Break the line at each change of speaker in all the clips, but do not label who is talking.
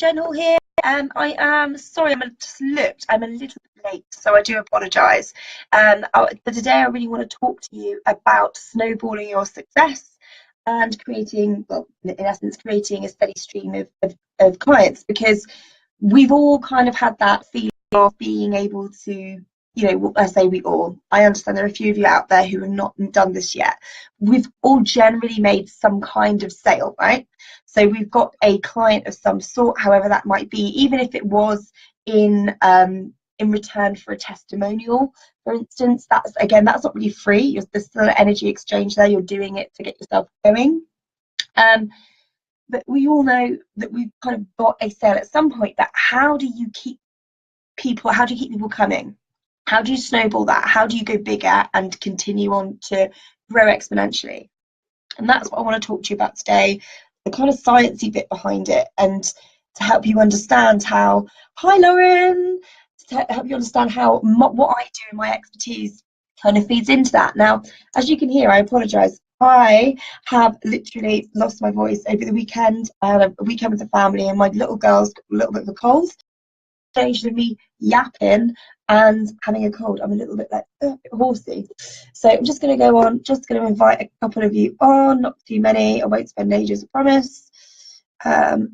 Jen Hall here. I am sorry, I'm a little bit late, so I do apologise. But today I really want to talk to you about snowballing your success and creating, well, in essence, creating a steady stream of clients, because we've all kind of had that feeling of being able to, I say we all, I understand there are a few of you out there who have not done this yet. We've all generally made some kind of sale, right? So we've got a client of some sort, however that might be, even if it was in return for a testimonial, for instance. That's not really free. There's still an energy exchange there. You're doing it to get yourself going. But we all know that we've kind of got a sale at some point. But how do you keep people coming? How do you snowball that? How do you go bigger and continue on to grow exponentially? And that's what I want to talk to you about today, the kind of sciencey bit behind it, and to help you understand how, hi Lauren, to help you understand how what I do and my expertise kind of feeds into that. Now, as you can hear, I apologise. I have literally lost my voice over the weekend. I had a weekend with the family, and my little girl's got a little bit of a cold. Stage of me yapping and having a cold, I'm a little bit like a bit horsey. So I'm just going to go on, just going to invite a couple of you on, not too many. I won't spend ages, I promise.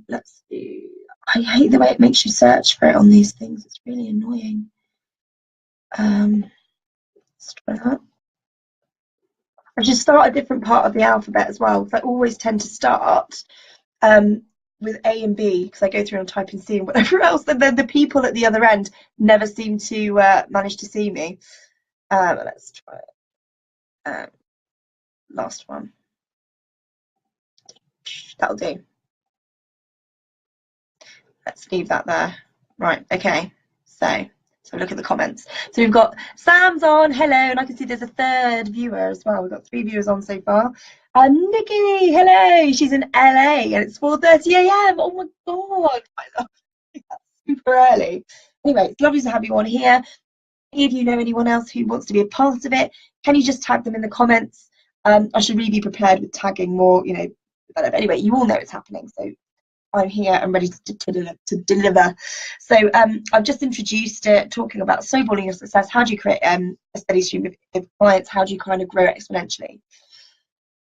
Let's see. I hate the way it makes you search for it on these things. It's really annoying. Let's try that. I should start a different part of the alphabet as well, because I always tend to start with A and B, because I go through and type in C and whatever else, and then the people at the other end never seem to manage to see me. Let's try it. Last one. That'll do. Let's leave that there. Right, okay. So look at the comments. So we've got Sam's on, hello, and I can see there's a third viewer as well. We've got 3 viewers on so far. Nikki, hello, she's in LA and it's 4:30 a.m. Oh my god, that's super early. Anyway, it's lovely to have you on here. If you know anyone else who wants to be a part of it, can you just tag them in the comments? I should really be prepared with tagging more, whatever. Anyway, you all know it's happening, so I'm here and ready to deliver. So I've just introduced it, talking about snowballing your success. How do you create a steady stream of clients? How do you kind of grow exponentially?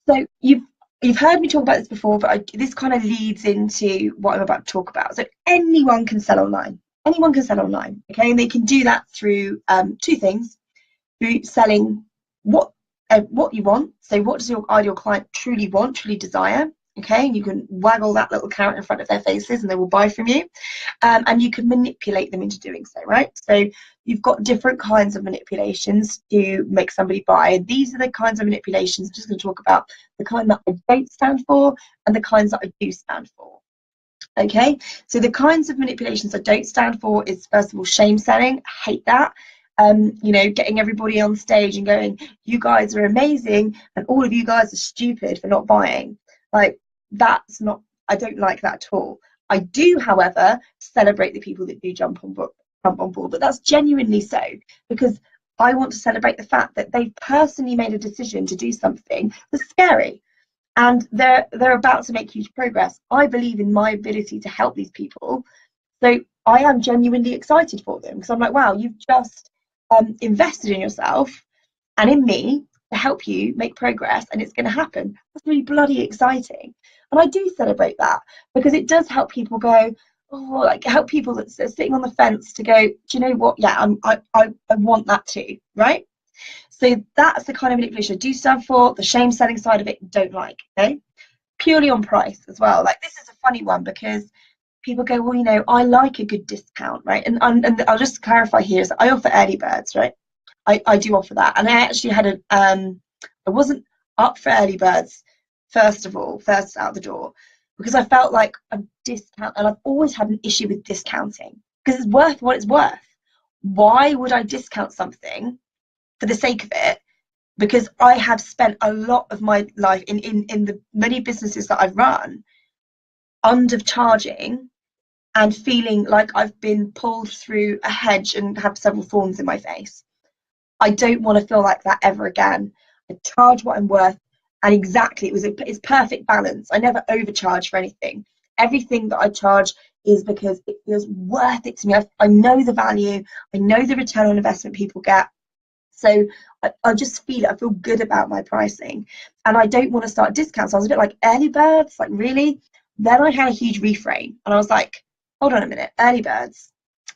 So you've heard me talk about this before, but this kind of leads into what I'm about to talk about. So anyone can sell online. Anyone can sell online, okay? And they can do that through 2 things: through selling what you want. So what does your ideal client truly want, truly desire? Okay, and you can waggle that little carrot in front of their faces and they will buy from you. And you can manipulate them into doing so, right? So you've got different kinds of manipulations to make somebody buy. These are the kinds of manipulations. I'm just going to talk about the kind that I don't stand for and the kinds that I do stand for. Okay, so the kinds of manipulations I don't stand for is, first of all, shame selling. I hate that. Getting everybody on stage and going, you guys are amazing and all of you guys are stupid for not buying. Like, that's not, I don't like that at all. I do, however, celebrate the people that do jump on board, but that's genuinely so, because I want to celebrate the fact that they've personally made a decision to do something that's scary, and they're about to make huge progress. I believe in my ability to help these people, so I am genuinely excited for them, because I'm like, wow, you've just invested in yourself and in me to help you make progress, and it's going to happen. That's really bloody exciting. And I do celebrate that, because it does help people go, oh, like, help people that's sitting on the fence to go, do you know what? Yeah, I want that too, right? So that's the kind of manipulation I do stand for. The shame selling side of it, don't like, okay? Purely on price as well. Like, this is a funny one, because people go, well, I like a good discount, right? And I'll just clarify here, is I offer early birds, right? I do offer that, and I actually had I wasn't up for early birds first out the door, because I felt like a discount, and I've always had an issue with discounting, because it's worth what it's worth. Why would I discount something for the sake of it? Because I have spent a lot of my life in the many businesses that I've run undercharging and feeling like I've been pulled through a hedge and have several thorns in my face. I don't want to feel like that ever again. I charge what I'm worth, and exactly, it's perfect balance. I never overcharge for anything. Everything that I charge is because it feels worth it to me. I know the value, I know the return on investment people get. So I just feel it. I feel good about my pricing, and I don't want to start discounts. I was a bit like, early birds, like really? Then I had a huge reframe, and I was like, hold on a minute, early birds.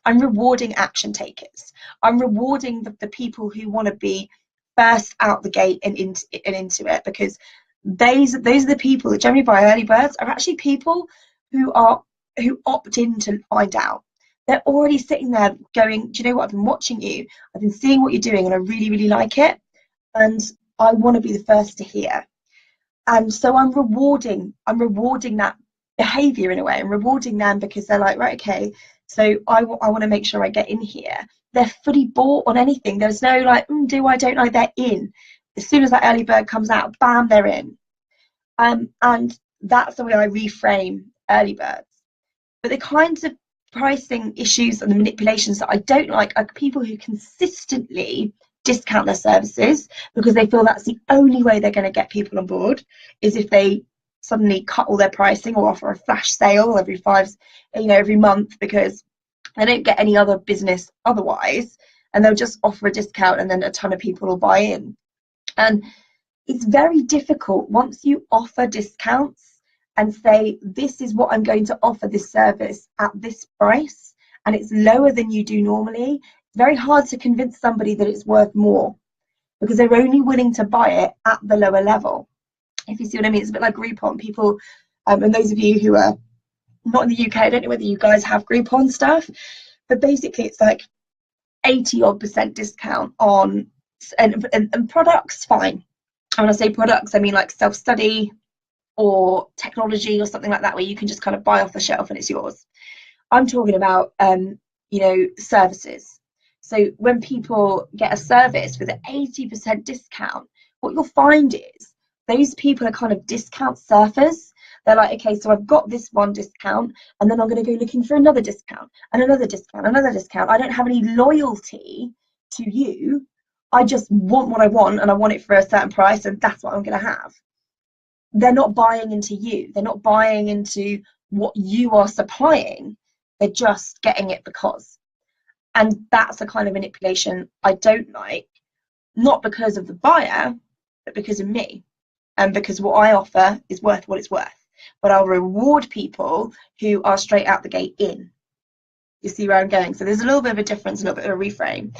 I'm rewarding action takers. I'm rewarding the people who want to be first out the gate and into it, because those are the people that generally buy early birds are actually people who opt in to find out. They're already sitting there going, do you know what, I've been watching you, I've been seeing what you're doing, and I really, really like it, and I want to be the first to hear. And so I'm rewarding that behavior in a way. I'm rewarding them because they're like, right, okay, so I want to make sure I get in here. They're fully bought on anything. There's no like, do I, don't I, they're in. As soon as that early bird comes out, bam, they're in. And that's the way I reframe early birds. But the kinds of pricing issues and the manipulations that I don't like are people who consistently discount their services because they feel that's the only way they're going to get people on board, is if they suddenly cut all their pricing or offer a flash sale every month, because they don't get any other business otherwise, and they'll just offer a discount and then a ton of people will buy in. And it's very difficult once you offer discounts and say, this is what I'm going to offer this service at this price, and it's lower than you do normally. It's very hard to convince somebody that it's worth more because they're only willing to buy it at the lower level. If you see what I mean, it's a bit like Groupon. People, and those of you who are not in the UK, I don't know whether you guys have Groupon stuff, but basically it's like 80% discount on and products, fine. And when I say products, I mean like self-study or technology or something like that, where you can just kind of buy off the shelf and it's yours. I'm talking about services. So when people get a service with an 80% discount, what you'll find is those people are kind of discount surfers. They're like, okay, so I've got this one discount, and then I'm going to go looking for another discount and another discount, another discount. I don't have any loyalty to you. I just want what I want, and I want it for a certain price, and that's what I'm going to have. They're not buying into you. They're not buying into what you are supplying. They're just getting it because. And that's the kind of manipulation I don't like, not because of the buyer, but because of me, and because what I offer is worth what it's worth. But I'll reward people who are straight out the gate in. You see where I'm going? So there's a little bit of a difference, a little bit of a reframe.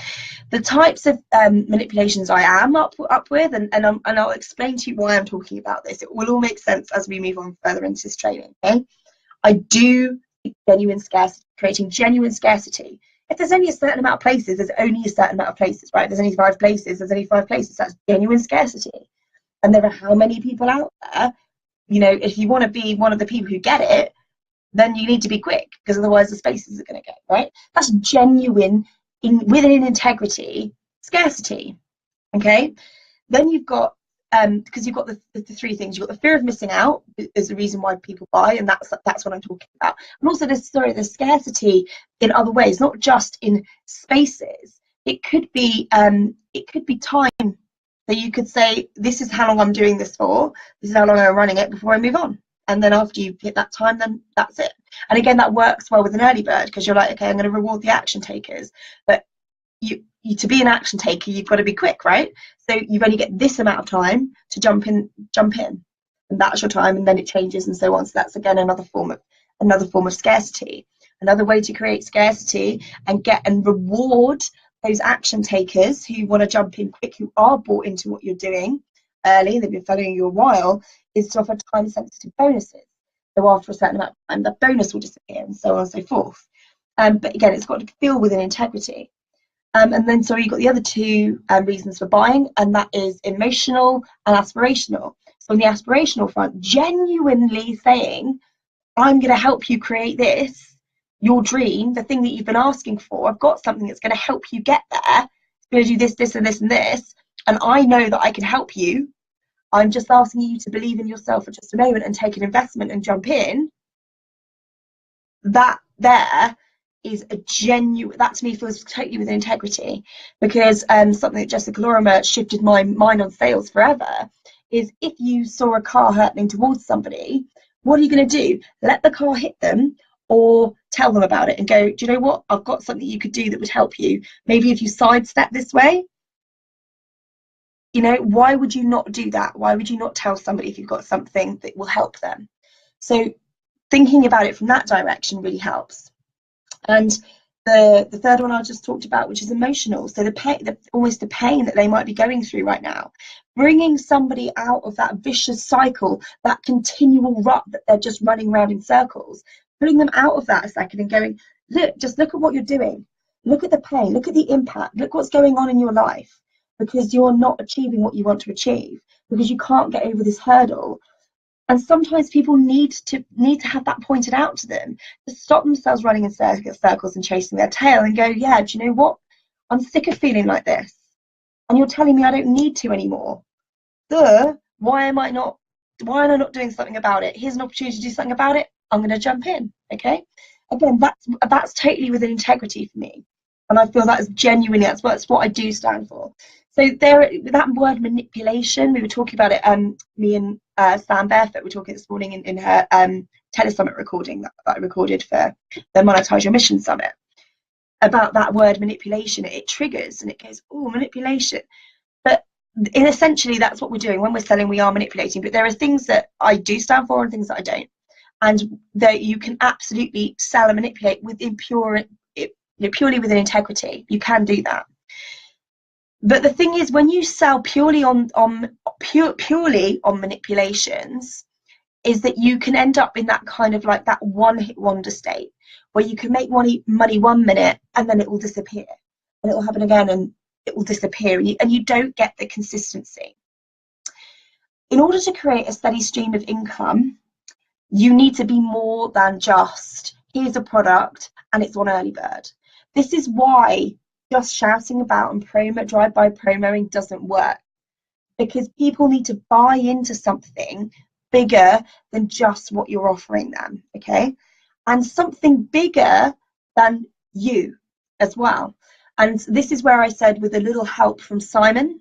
The types of manipulations I am up with, and I'll explain to you why I'm talking about this. It will all make sense as we move on further into this training. Okay? I do genuine scarcity, creating genuine scarcity. If there's only a certain amount of places, there's only a certain amount of places, right? There's only 5 places, there's only 5 places. That's genuine scarcity. And there are how many people out there? You know, if you want to be one of the people who get it, then you need to be quick, because otherwise the spaces are going to go, right? That's genuine, within integrity, scarcity, okay? Then you've got, because you've got the 3 things. You've got the fear of missing out is the reason why people buy, and that's what I'm talking about. And also there's scarcity in other ways, not just in spaces. It could be time. So you could say, this is how long I'm doing this for, this is how long I'm running it before I move on. And then after you hit that time, then that's it. And again, that works well with an early bird, because you're like, okay, I'm going to reward the action takers. But you to be an action taker, you've got to be quick, right? So you've only get this amount of time to jump in, and that's your time, and then it changes and so on. So that's again another form of scarcity. Another way to create scarcity and reward those action takers who want to jump in quick, who are bought into what you're doing early, they've been following you a while, is to offer time-sensitive bonuses. So after a certain amount of time, the bonus will disappear, and so on and so forth. But again, it's got to feel within integrity. And then, so you've got the other 2 reasons for buying, and that is emotional and aspirational. So on the aspirational front, genuinely saying, I'm going to help you create this, your dream, the thing that you've been asking for. I've got something that's going to help you get there. It's going to do this, this, and this, and this. And I know that I can help you. I'm just asking you to believe in yourself for just a moment and take an investment and jump in. That there is a genuine, that to me feels totally within integrity, because something that Jessica Lorimer shifted my mind on sales forever is, if you saw a car hurtling towards somebody, what are you going to do? Let the car hit them, or tell them about it and go, do you know what, I've got something you could do that would help you. Maybe if you sidestep this way, you know, why would you not do that? Why would you not tell somebody if you've got something that will help them? So thinking about it from that direction really helps. And the third one I just talked about, which is emotional. So the pain, almost the pain that they might be going through right now, bringing somebody out of that vicious cycle, that continual rut that they're just running around in circles, putting them out of that a second and going, look, just look at what you're doing. Look at the pain, look at the impact, look what's going on in your life, because you're not achieving what you want to achieve, because you can't get over this hurdle. And sometimes people need to have that pointed out to them, to stop themselves running in circles and chasing their tail and go, yeah, do you know what? I'm sick of feeling like this. And you're telling me I don't need to anymore. Why am I not doing something about it? Here's an opportunity to do something about it. I'm going to jump in. Okay. Again, that's totally within integrity for me. And I feel that is genuinely, that's what I do stand for. So that word manipulation, we were talking about it, me and Sam Barefoot were talking this morning in her telesummit recording that I recorded for the Monetize Your Mission Summit, about that word manipulation. It triggers and it goes, oh, manipulation. But essentially that's what we're doing. When we're selling, we are manipulating. But there are things that I do stand for and things that I don't. And that you can absolutely sell and manipulate purely within integrity. You can do that. But the thing is, when you sell purely on manipulations, is that you can end up in that kind of like that one-hit wonder state where you can make money 1 minute and then it will disappear, and it will happen again and it will disappear, and you don't get the consistency. In order to create a steady stream of income, you need to be more than just, here's a product and it's on early bird. This is why just shouting about and drive-by promoing doesn't work, because people need to buy into something bigger than just what you're offering them, okay? And something bigger than you as well. And this is where I said, with a little help from Simon.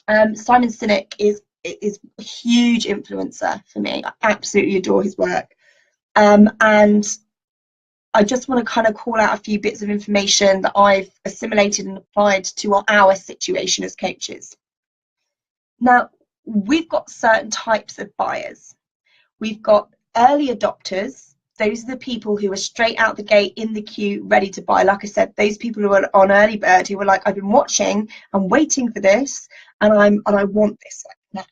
Simon Sinek is a huge influencer for me. I absolutely adore his work. And I just want to kind of call out a few bits of information that I've assimilated and applied to our situation as coaches. Now, we've got certain types of buyers. We've got early adopters. Those are the people who are straight out the gate in the queue, ready to buy. Like I said, those people who are on early bird, who are like, I've been watching, I'm waiting for this, and I want this like now.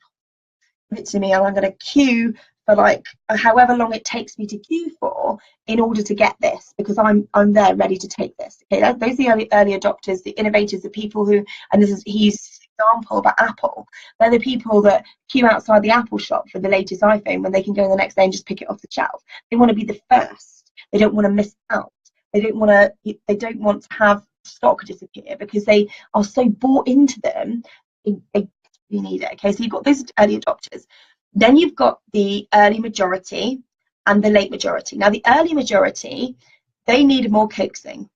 Give it to me, and I'm going to queue for like however long it takes me to queue for in order to get this, because I'm there ready to take this. Okay, those are the early adopters, the innovators, the people who, and he's example about Apple. They're the people that queue outside the Apple shop for the latest iPhone when they can go the next day and just pick it off the shelf. They want to be the first. They don't want to miss out. They don't want to have stock disappear, because they are so bought into them. They need it. Okay, so you've got those early adopters. Then you've got the early majority and the late majority. Now, the early majority, they need more coaxing.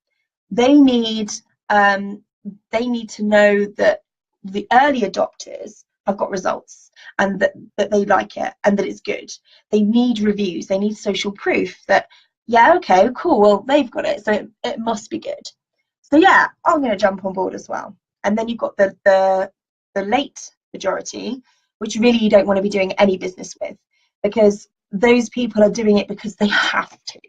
They need to know that the early adopters have got results, and that they like it and that it's good. They need reviews. They need social proof that, yeah, okay, cool, well, they've got it, so it must be good. So yeah, I'm going to jump on board as well. And then you've got the late majority, which really you don't want to be doing any business with, because those people are doing it because they have to.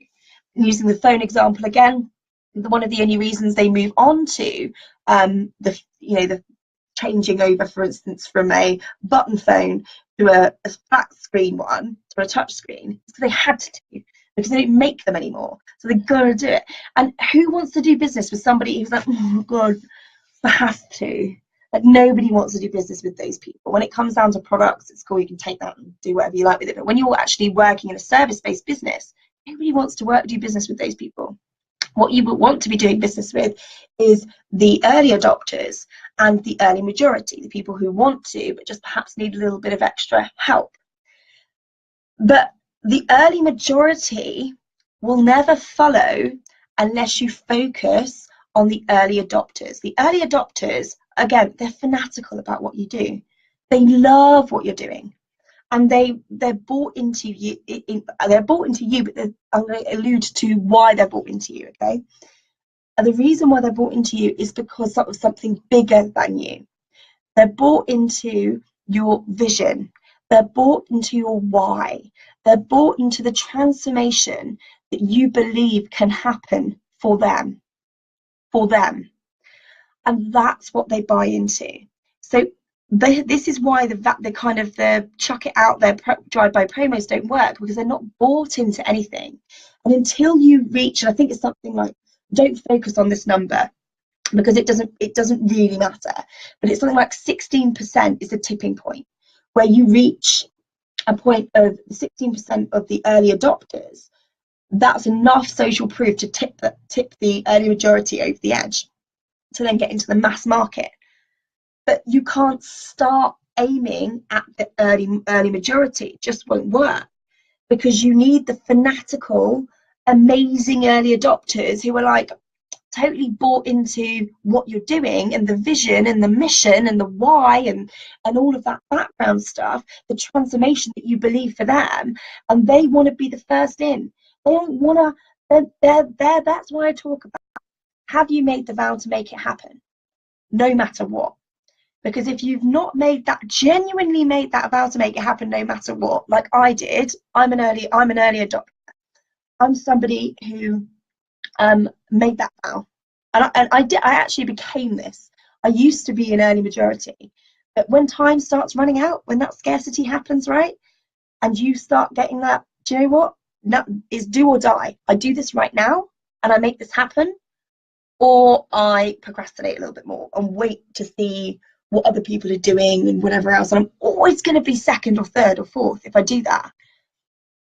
Using the phone example again, one of the only reasons they move on to the changing over, for instance, from a button phone to a flat screen one, to a touch screen, because they had to, because they don't make them anymore. So they're going to do it. And who wants to do business with somebody who's like, oh God, I have to? Like, nobody wants to do business with those people. When it comes down to products, it's cool, you can take that and do whatever you like with it. But when you're actually working in a service-based business, nobody wants to do business with those people. What you would want to be doing business with is the early adopters and the early majority, the people who want to, but just perhaps need a little bit of extra help. But the early majority will never follow unless you focus on the early adopters. The early adopters, again, they're fanatical about what you do. They love what you're doing. and they're bought into you. They're bought into you, but I'm going to allude to why they're bought into you. Okay, and the reason why they're bought into you is because of something bigger than you. They're bought into your vision. They're bought into your why. They're bought into the transformation that you believe can happen for them. And that's what they buy into. So this is why the kind of the chuck it out there drive-by promos don't work, because they're not bought into anything. And until you reach, and I think it's something like, don't focus on this number, because it doesn't really matter, but it's something like 16% is the tipping point, where you reach a point of 16% of the early adopters. That's enough social proof to tip the early majority over the edge to then get into the mass market. But you can't start aiming at the early majority. It just won't work, because you need the fanatical, amazing early adopters who are like totally bought into what you're doing, and the vision and the mission and the why and all of that background stuff, the transformation that you believe for them, and they want to be the first in. They don't want to, they're that's why I talk about, have you made the vow to make it happen, no matter what? Because if you've not genuinely made that vow to make it happen, no matter what, like I did, I'm an early adopter. I'm somebody who made that vow, and I actually became this. I used to be an early majority, but when time starts running out, when that scarcity happens, right, and you start getting that, do you know what? No, it's do or die. I do this right now, and I make this happen, or I procrastinate a little bit more and wait to see what other people are doing and whatever else. And I'm always going to be second or third or fourth if I do that.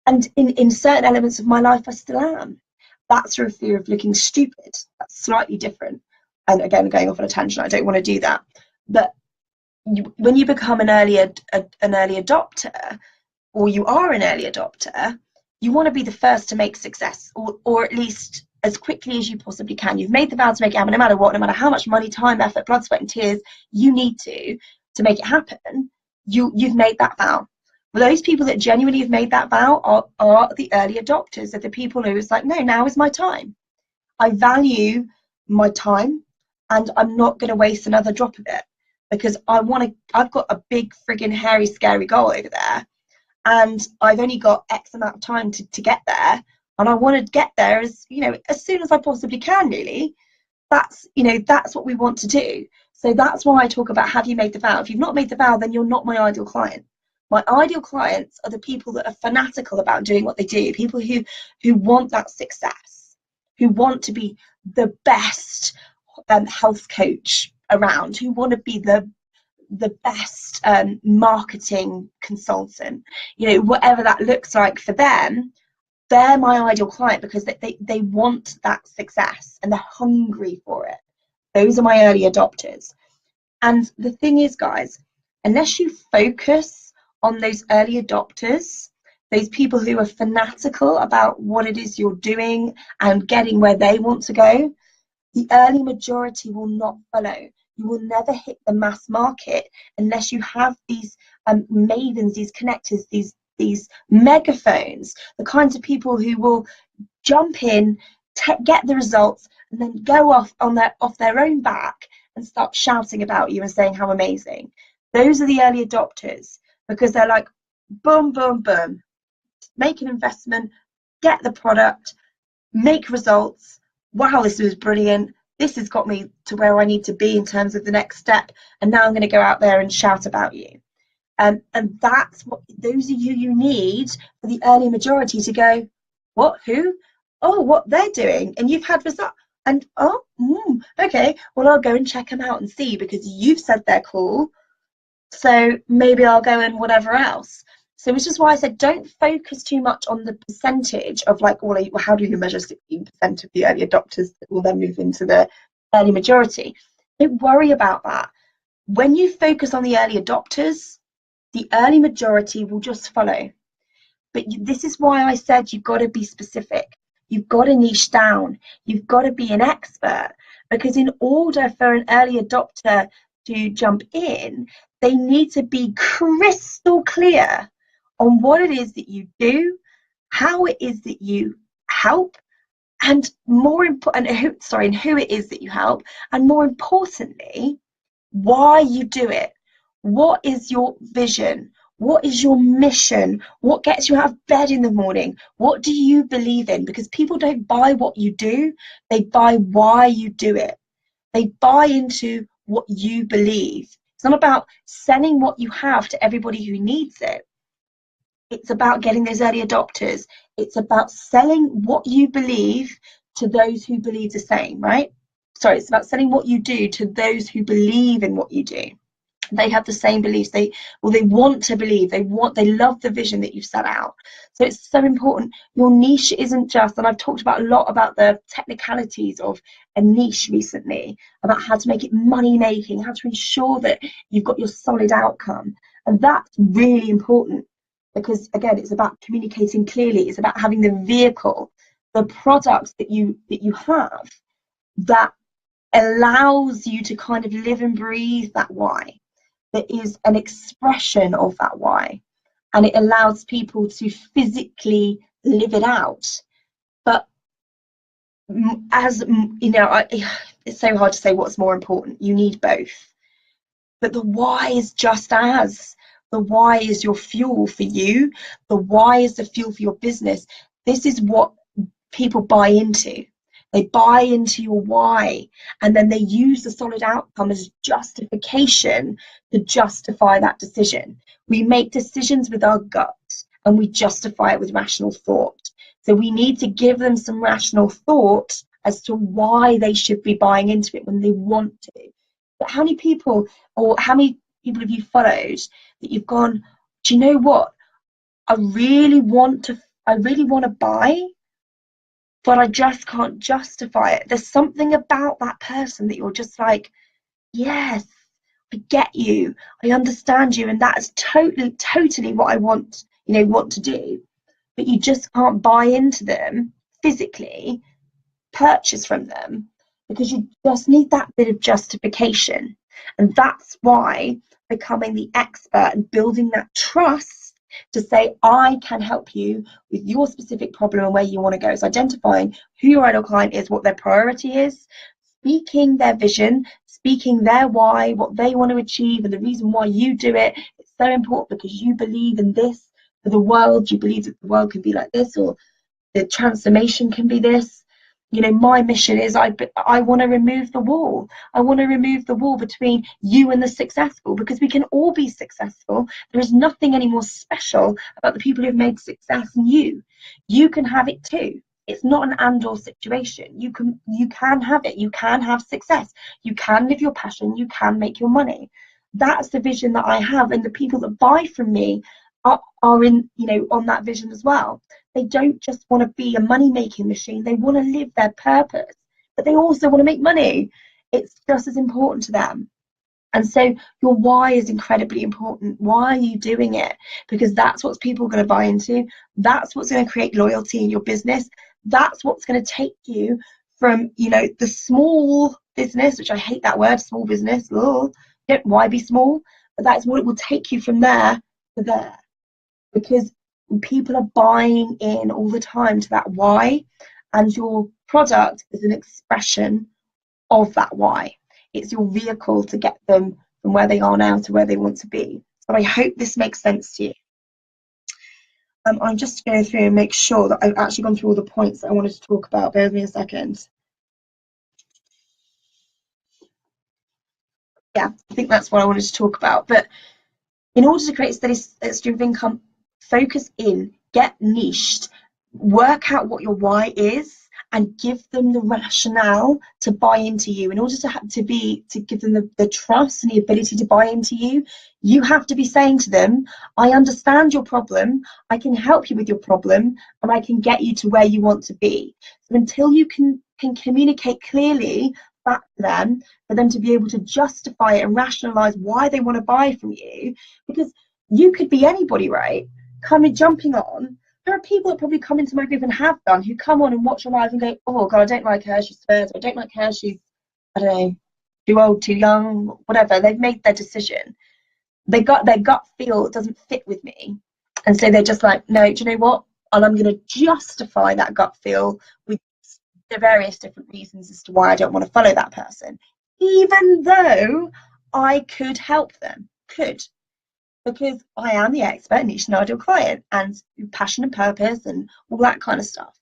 And in certain elements of my life, I still am. That's through a fear of looking stupid. That's slightly different. And again, going off on a tangent, I don't want to do that. But when you become an early adopter, or you are an early adopter, you want to be the first to make success, or at least as quickly as you possibly can. You've made the vow to make it happen, no matter what, no matter how much money, time, effort, blood, sweat, and tears you need to make it happen. You've made that vow. Well, those people that genuinely have made that vow are the early adopters. Are the people who is like, no, now is my time. I value my time, and I'm not going to waste another drop of it, because I've got a big friggin' hairy scary goal over there, and I've only got X amount of time to get there, and I want to get there as soon as I possibly can, really. That's what we want to do. So that's why I talk about, have you made the vow? If you've not made the vow, then you're not my ideal client. My ideal clients are the people that are fanatical about doing what they do, people who want that success, who want to be the best health coach around, who want to be the best marketing consultant, whatever that looks like for them. They're my ideal client, because they want that success and they're hungry for it. Those are my early adopters. And the thing is, guys, unless you focus on those early adopters, those people who are fanatical about what it is you're doing and getting where they want to go, the early majority will not follow. You will never hit the mass market unless you have these mavens, these connectors, these megaphones, the kinds of people who will jump in, get the results, and then go off their own back and start shouting about you and saying how amazing. Those are the early adopters, because they're like, boom, boom, boom, make an investment, get the product, make results. Wow, this was brilliant. This has got me to where I need to be in terms of the next step. And now I'm going to go out there and shout about you. And that's what, those are you need for the early majority to go, what, who? Oh, what they're doing. And you've had results. And okay, well, I'll go and check them out and see, because you've said they're cool. So maybe I'll go and whatever else. So which is why I said, don't focus too much on the percentage of like, well, how do you measure 16% of the early adopters that will then move into the early majority? Don't worry about that. When you focus on the early adopters, the early majority will just follow. But this is why I said you've got to be specific. You've got to niche down. You've got to be an expert, because in order for an early adopter to jump in, they need to be crystal clear on what it is that you do, how it is that you help, and more important, and who it is that you help, and more importantly, why you do it. What is your vision? What is your mission? What gets you out of bed in the morning? What do you believe in? Because people don't buy what you do, they buy why you do it. They buy into what you believe. It's not about selling what you have to everybody who needs it. It's about getting those early adopters. It's about selling what you believe to those who believe the same, right? Sorry, it's about selling what you do to those who believe in what you do. They have the same beliefs. They want to believe. They love the vision that you've set out. So it's so important. Your niche isn't just, and I've talked about a lot about the technicalities of a niche recently, about how to make it money making, how to ensure that you've got your solid outcome. And that's really important, because again, it's about communicating clearly. It's about having the vehicle, the product that you have that allows you to kind of live and breathe that why, that is an expression of that why, and it allows people to physically live it out. But as you know, it's so hard to say what's more important. You need both, but the why is just as. The why is your fuel for you. The why is the fuel for your business. This is what people buy into. They buy into your why, and then they use the solid outcome as justification to justify that decision. We make decisions with our gut, and we justify it with rational thought. So we need to give them some rational thought as to why they should be buying into it when they want to. But how many people have you followed that you've gone, do you know what? I really want to buy, but I just can't justify it. There's something about that person that you're just like, yes, I get you, I understand you, and that is totally what I want to do. But you just can't buy into them physically, purchase from them, because you just need that bit of justification. And that's why becoming the expert and building that trust to say, I can help you with your specific problem and where you want to go. So identifying who your ideal client is, what their priority is, speaking their vision, speaking their why, what they want to achieve, and the reason why you do it. It's so important because you believe in this for the world. You believe that the world can be like this, or the transformation can be this. My mission is I want to remove the wall. I want to remove the wall between you and the successful, because we can all be successful. There is nothing any more special about the people who've made success than you. You can have it too. It's not an and/or situation. You can have it. You can have success. You can live your passion. You can make your money. That's the vision that I have, and the people that buy from me are in on that vision as well. They don't just want to be a money-making machine. They want to live their purpose, but they also want to make money. It's just as important to them. And so your why is incredibly important. Why are you doing it? Because that's what people are going to buy into. That's what's going to create loyalty in your business. That's what's going to take you from, the small business, which I hate that word, small business. Why be small? But that's what it will take you from there to there. Because people are buying in all the time to that why, and your product is an expression of that why. It's your vehicle to get them from where they are now to where they want to be. So I hope this makes sense to you. I'm just going through and make sure that I've actually gone through all the points that I wanted to talk about. Bear with me a second. Yeah, I think that's what I wanted to talk about. But in order to create a steady stream of income, focus in, get niched, work out what your why is, and give them the rationale to buy into you. In order to give them the trust and the ability to buy into you, you have to be saying to them, I understand your problem, I can help you with your problem, and I can get you to where you want to be. So until you can communicate clearly back to them, for them to be able to justify it and rationalize why they want to buy from you, because you could be anybody, right? Jumping on. There are people that probably come into my group and have done, who come on and watch a live and go, oh God, I don't like her, she swears, or I don't like her, she's, I don't know, too old, too young, whatever. They've made their decision. Their gut feel doesn't fit with me. And so they're just like, no, do you know what? And I'm going to justify that gut feel with the various different reasons as to why I don't want to follow that person, even though I could help them, because I am the expert niche and ideal client and passion and purpose and all that kind of stuff.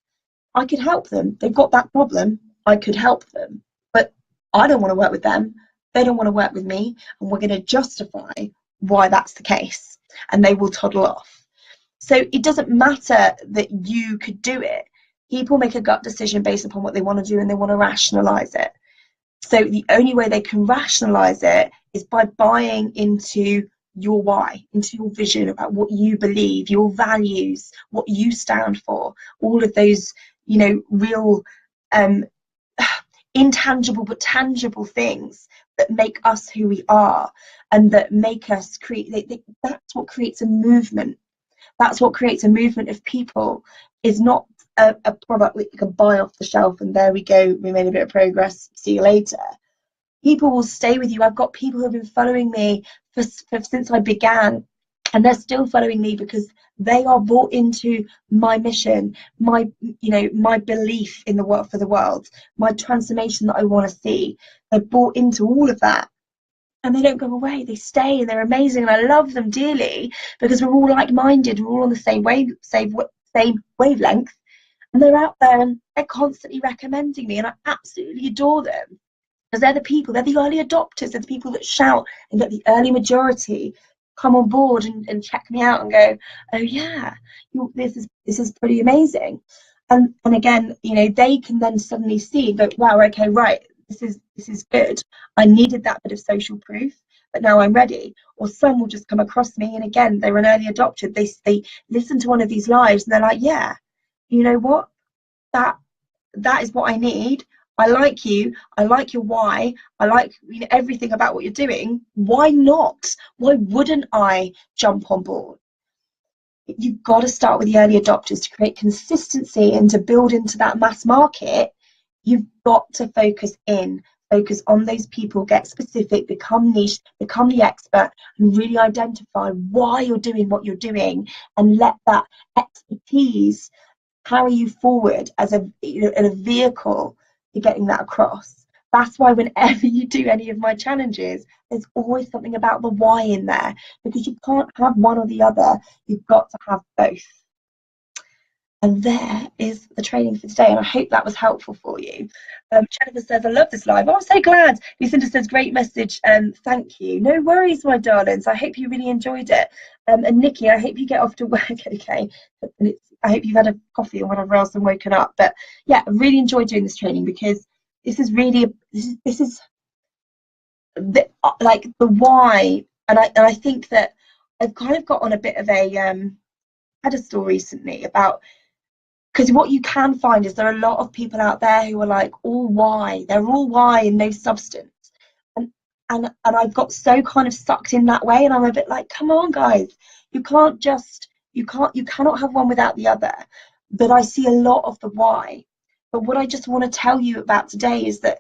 I could help them. They've got that problem. I could help them, but I don't want to work with them. They don't want to work with me, and we're going to justify why that's the case, and they will toddle off. So it doesn't matter that you could do it. People make a gut decision based upon what they want to do, and they want to rationalize it. So the only way they can rationalize it is by buying into your why, into your vision about what you believe, your values, what you stand for, all of those, real intangible but tangible things that make us who we are, and that make us create. That's what creates a movement. That's what creates a movement of people. Is not a product that you can buy off the shelf and there we go, we made a bit of progress, see you later. People will stay with you. I've got people who have been following me since I began, and they're still following me because they are bought into my mission, my belief in the world, for the world, my transformation that I want to see. They're bought into all of that, and they don't go away. They stay, and they're amazing, and I love them dearly because we're all like-minded. We're all on the same wavelength, and they're out there and they're constantly recommending me, and I absolutely adore them. Because they're the early adopters, they're the people that shout and get the early majority, come on board and check me out and go, oh yeah, this is pretty amazing. And again, they can then suddenly see that, wow, okay, right, this is good. I needed that bit of social proof, but now I'm ready. Or some will just come across me, and again, they're an early adopter. They listen to one of these lives and they're like, yeah, you know what? That is what I need. I like you. I like your why. I like everything about what you're doing. Why not? Why wouldn't I jump on board? You've got to start with the early adopters to create consistency and to build into that mass market. You've got to focus on those people, get specific, become niche, become the expert, and really identify why you're doing what you're doing, and let that expertise carry you forward as a vehicle to getting that across. That's why whenever you do any of my challenges, there's always something about the why in there, because you can't have one or the other. You've got to have both. And there is the training for today, and I hope that was helpful for you. Jennifer says, I love this live. Oh, I'm so glad. Lucinda says, great message. Thank you. No worries, my darlings. I hope you really enjoyed it. And Nikki, I hope you get off to work okay. I hope you've had a coffee or whatever else and woken up. But yeah, I really enjoyed doing this training, because this is really like the why. And I think that I've kind of got on a bit of a pedestal recently about, because what you can find is there are a lot of people out there who are like all why. They're all why and no substance. And I've got so kind of sucked in that way, and I'm a bit like, come on guys, you cannot have one without the other. But I see a lot of the why. But what I just want to tell you about today is that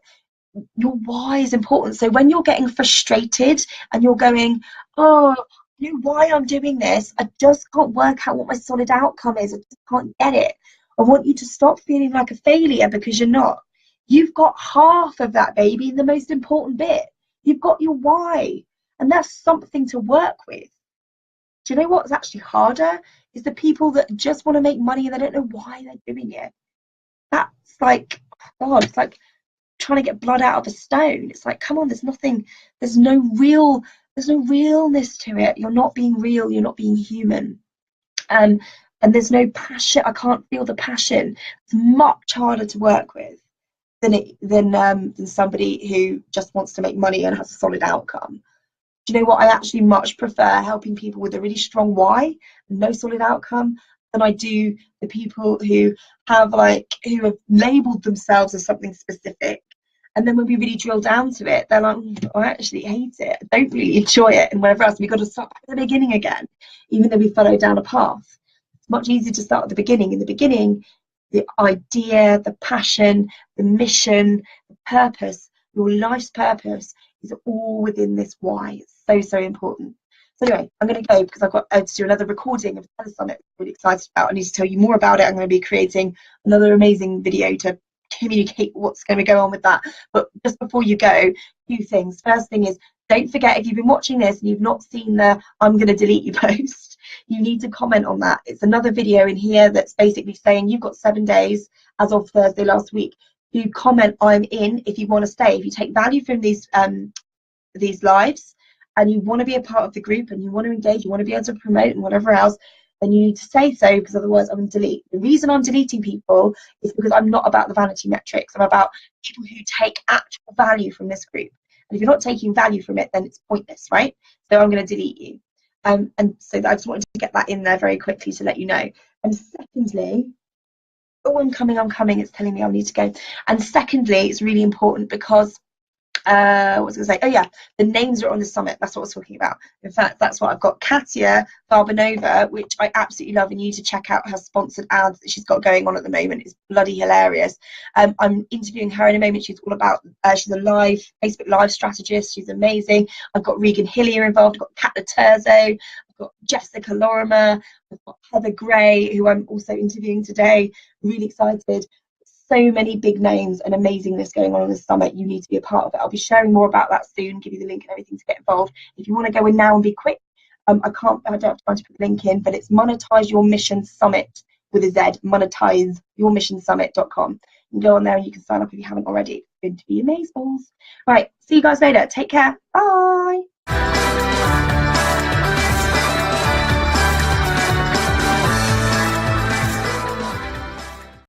your why is important. So when you're getting frustrated and you're going, oh, you know why I'm doing this, I just can't work out what my solid outcome is, I just can't get it. I want you to stop feeling like a failure, because you're not. You've got half of that, baby, the most important bit. You've got your why, and that's something to work with. Do you know what's actually harder? Is the people that just want to make money and they don't know why they're doing it. That's like, God, it's like trying to get blood out of a stone. It's like, come on, there's no realness to it. You're not being real, you're not being human. And there's no passion. I can't feel the passion. It's much harder to work with than somebody who just wants to make money and has a solid outcome. Do you know what? I actually much prefer helping people with a really strong why and no solid outcome than I do the people who have labeled themselves as something specific. And then when we really drill down to it, they're like, I actually hate it. I don't really enjoy it, and whatever else. We've got to start at the beginning again, even though we follow down a path. It's much easier to start at the beginning. In the beginning, the idea, the passion, the mission, the purpose, your life's purpose is all within this why. It's so, so important. So anyway, I'm going to go because I've got to do another recording of the Summit. I'm really excited about. I need to tell you more about it. I'm going to be creating another amazing video to communicate what's going to go on with that. But just before you go, a few things. First thing is, don't forget, if you've been watching this and you've not seen the I'm going to delete you post, you need to comment on that. It's another video in here that's basically saying you've got 7 days as of Thursday last week. You comment I'm in if you want to stay. If you take value from these lives and you want to be a part of the group and you want to engage, you want to be able to promote and whatever else, then you need to say so, because otherwise I'm going to delete. The reason I'm deleting people is because I'm not about the vanity metrics. I'm about people who take actual value from this group. And if you're not taking value from it, then it's pointless, right? So I'm going to delete you. And so I just wanted to get that in there very quickly to let you know. And secondly, oh, I'm coming, it's telling me I need to go. And secondly, it's really important because what was I going to say? Oh yeah, the names are on the summit. That's what I was talking about. In fact, that's what I've got. Katia Barbanova, which I absolutely love, and you need to check out her sponsored ads that she's got going on at the moment. It's bloody hilarious. I'm interviewing her in a moment. She's all about, she's a Facebook live strategist. She's amazing. I've got Regan Hillier involved. I've got Kat Laterzo. I've got Jessica Lorimer. I've got Heather Gray, who I'm also interviewing today. Really excited. So many big names and amazingness going on this summit. You need to be a part of it. I'll be sharing more about that soon, give you the link and everything to get involved. If you want to go in now and be quick, I don't have time to put the link in, but it's Monetize Your Mission Summit with a Z, monetizeyourmissionsummit.com. You can go on there and you can sign up if you haven't already. It's going to be amazeballs. Right, see you guys later. Take care. Bye.